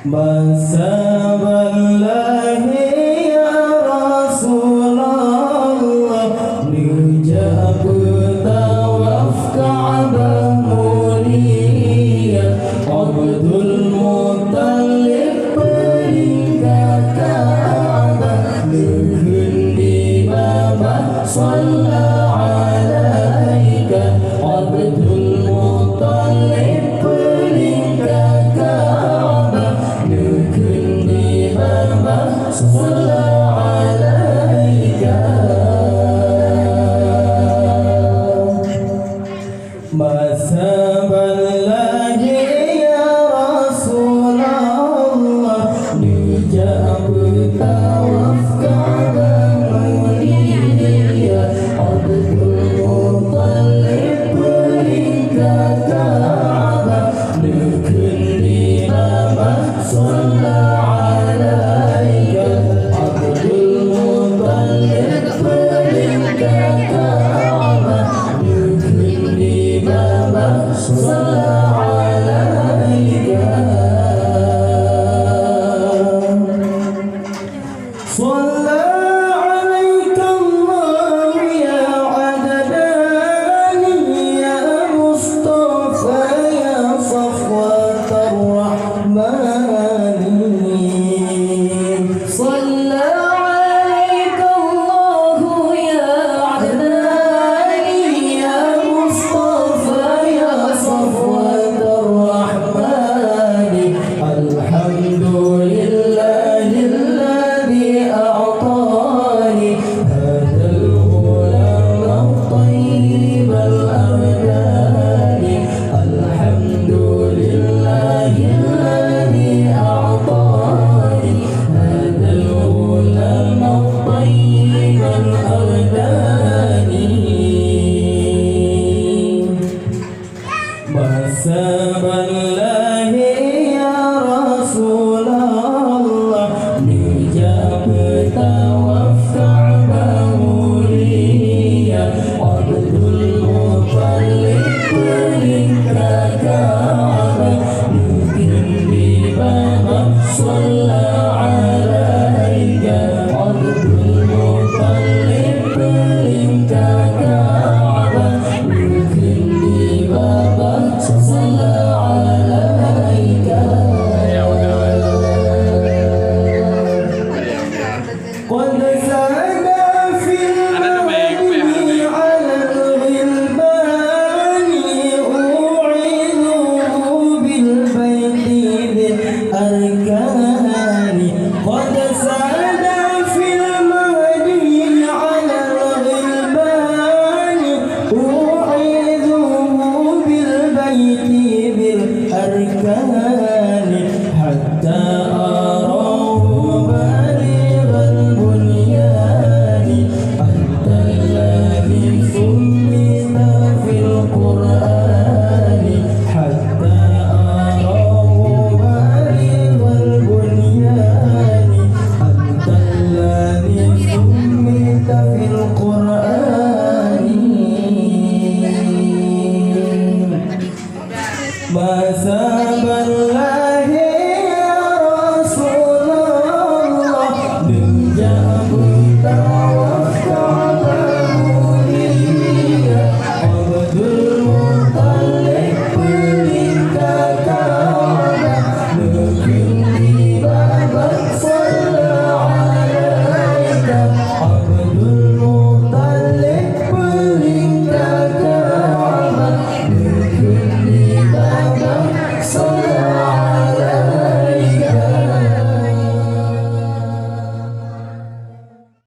Masaballahi ya Rasulullah, nujab tawaf Ka'bah mulia, Abdul Muttalib peringkat Ka'bah, nuhun di bawah Sallallahu alaika, Abdul Muttalib peringkat Ka'bah, nuhun di bawah Sallallahu alaika. Masaballahi ya Rasulullah, nujab tawaf Ka'bah mulia, Abdul Muttalib peringkat Ka'bah, nuhun di bawah Sallallahu alaika, Abdul Muttalib peringkat Ka'bah, nuhun di bawah Sallallahu alaika. Shalla alaika Allah ya Adnani, ya Mustafa, ya Safwatar Rahmani. Shalla alaika Allah ya Adnani, ya Mustafa, ya Safwatar Rahmani. Alhamdulillahilladzi a'tani hadzal ghulam at-tayyib al-abdani. Alhamdulillahilladzi a'tani hadzal ghulam at-tayyib al-abdani. Masaballahi ya Rasulullah, nujab tawaf Ka'bah mulia, Abdul Muttalib peringkat Ka'bah, nuhun di bawah Sallallahu alaika, Abdul Muttalib peringkat Ka'bah, nuhun di bawah Sallallahu alaika. Qad zada fil mawdi ala al-ghilbani, u'idhu bil bayti dhil arkani. Qad zada fil mawdi ala al-ghilbani, u'idhu bil bayti dhil arkani.